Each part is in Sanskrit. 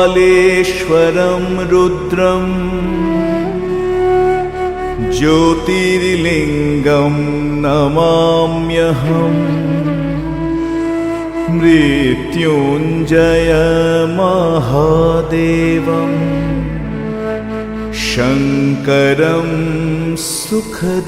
कालेश्वरं रुद्रं ज्योतिर्लिङ्गं नमाम्यहम् मृत्युञ्जय महादेवं शङ्करं सुखदायकम्।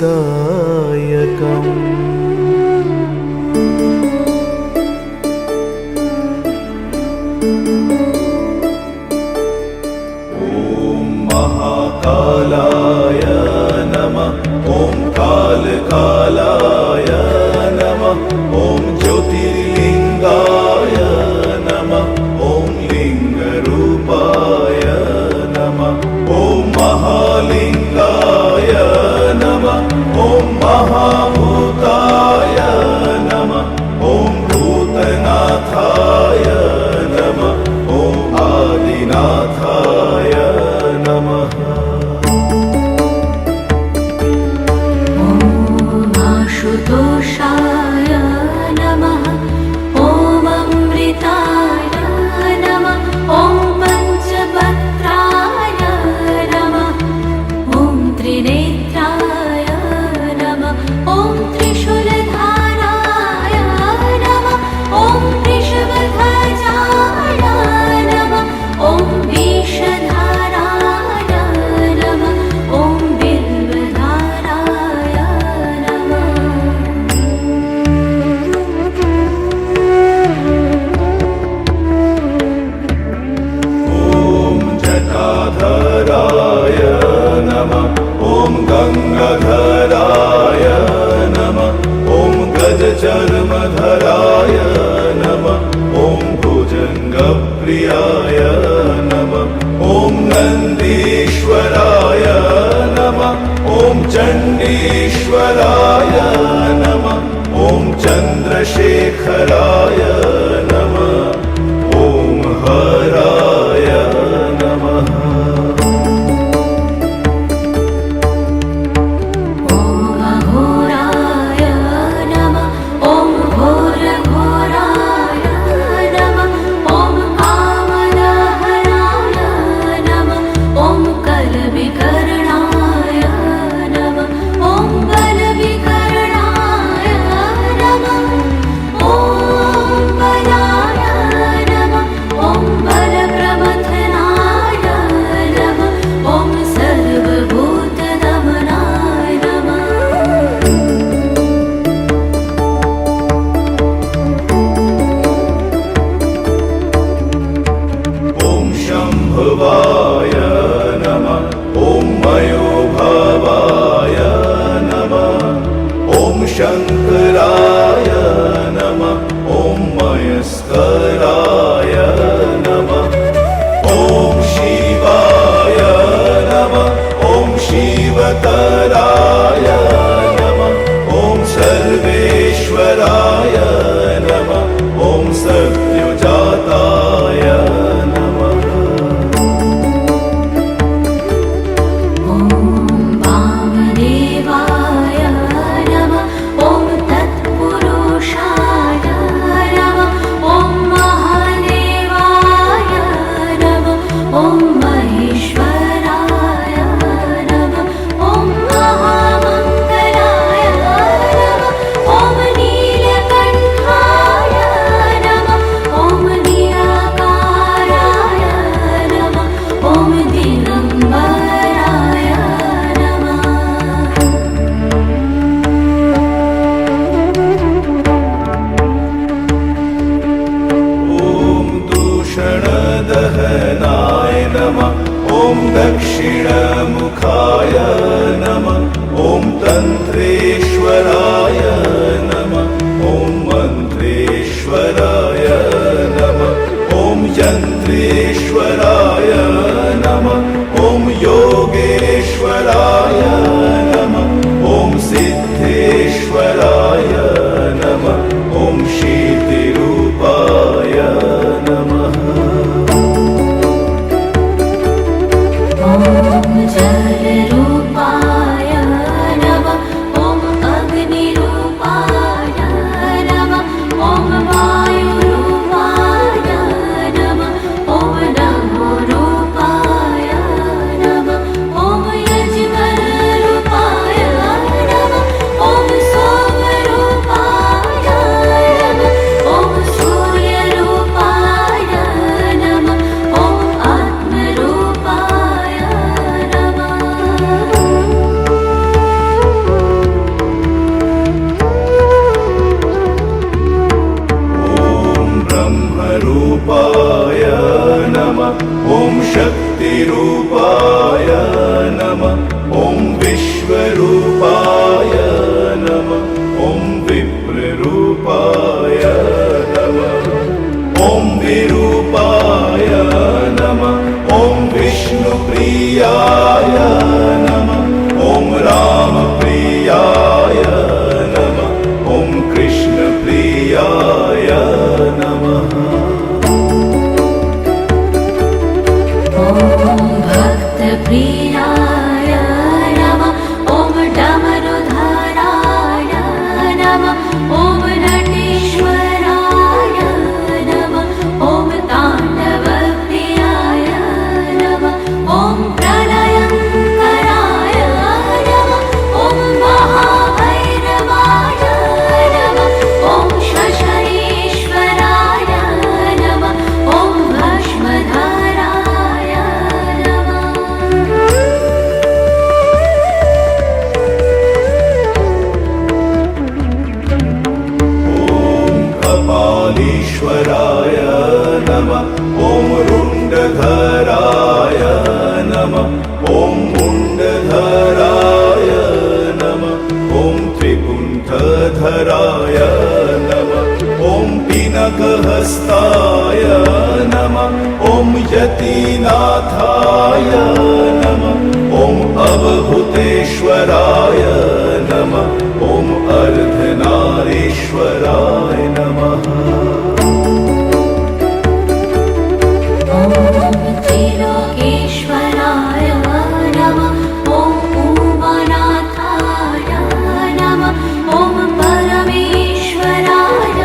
कालाय नमः। ॐ कालकालाय नमः। ॐ ज्योतिर्लिङ्गाय नमः। ॐ लिङ्गरूपाय नमः। ॐ महालिङ्गाय नमः। ॐ महाभूताय नमः। ॐ भूतनाथाय नमः। ॐ आदिनाथाय नमः। दोषाय नमः। ॐ अमृताय नमः। ॐ पञ्चपत्राय नमः। ॐ त्रिनेत्राय नमः। ॐ त्रिशूलधाराय नमः। ॐ वृषभध्वजाय नमः। ॐ विषधाराय नमः। ॐ बिल्वधाराय नमः। जटाधराय नमः। ॐ गङ्गाधराय नमः। ॐ गजचर्मधराय नमः। ॐ भुजङ्गप्रियाय नमः। ॐ नन्दीश्वराय नमः। ॐ चण्डीश्वराय नमः। ॐ चन्द्रशेखराय नमः। ॐ हराय नमः। ॐ अघोराय नमः। ॐ घोरघोराय नमः। ॐ कामदहराय नमः। ॐ कलविकरणाय नमः। ॐ बलविकरणाय नमः। ॐ बलाय नमः। ॐ बलप्रमथनाय नमः। ॐ सर्वभूतदमनाय नमः। ॐ शम्भुवाय नमः। ॐ मयोभवाय नमः। ॐ शङ्कराय नमः। ॐ मयस्कराय नमः। ॐ शिवाय नमः। ॐ शिवतराय नमः। ॐ सर्वेश्वराय नमः। ॐ सत्युजाताय नमः। ॐ वामदेवाय नमः। ॐ तत्पुरुषाय नमः। ॐ महादेवाय नमः। ॐ महेश्वराय नमः। ॐ महामङ्गलाय नमः। ॐ नीलकण्ठाय नमः। ॐ निराकाराय नमः। ॐ दिगम्बराय नमः। ॐ दूषणदहनाय नमः। ॐ दक्षिणमुखाय नमः। ॐ तन्त्रेश्वराय नमः। ॐ मन्त्रेश्वराय नमः। ॐ यन्त्रेश्वराय नमः। ॐ योगेश्वराय नमः। ॐ सिद्धेश्वराय नमः। ॐ शीतिरूपाय नमः। ॐ जलरूपाय नमः। ॐ अग्निरूपाय नमः। ॐ वायुरूपाय नमः। ॐ नमो प्रियाय नमः ॐ रामप्रियाय नमः ॐ कृष्णप्रियाय नमः ॐ भक्तप्रियाय नमः ॐ डमरुधराय नमः ॐ नटेश्वराय नमः ॐ ताण्डवप्रियाय नमः ॐ प्रलयङ्कराय नमः ॐ महाभैरवाय नमः ॐ शशनेश्वराय नमः ॐ भस्मधराय नमः ॐ कपालीश्वराय नमः ॐ रुण्डधराय नमः ॐ मुण्डधराय नमः ॐ त्रिकुण्ठधराय नमः ॐ पिनकहस्ताय नमः ॐ यतिनाथाय नमः ॐ अवभूतेश्वराय नमः ॐ अर्धनारीश्वराय नमः ॐ त्रिलोकेश्वराय नमः ॐ उमानाथाय नमः ॐ परमेश्वराय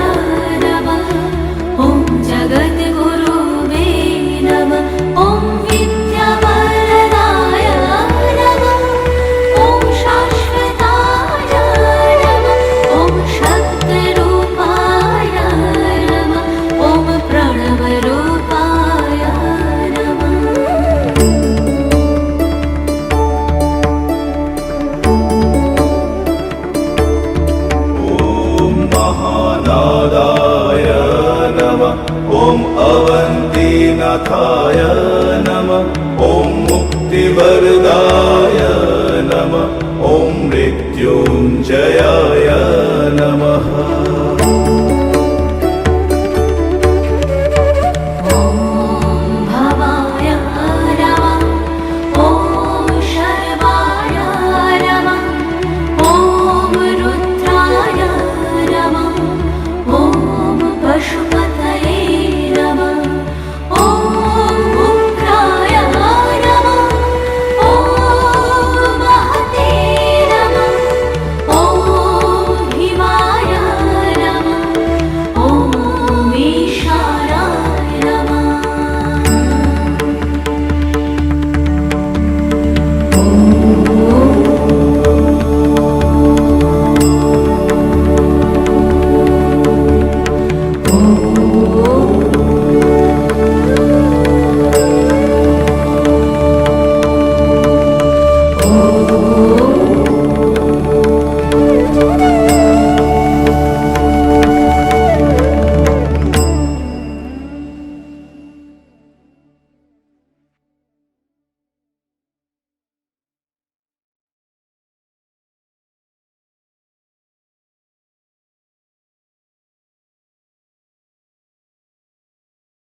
नमः ॐ जगद्गुरुवे नमः ॐ विद्यावरदाय नमः ॐ शाश्वताय नमः ॐ शक्तिरूपाय नमः ॐ प्रणवरूपाय नमः ॐ महानादाय नमः ॐ अवन्तीनाथाय नमः ॐ मुक्तिवरदाय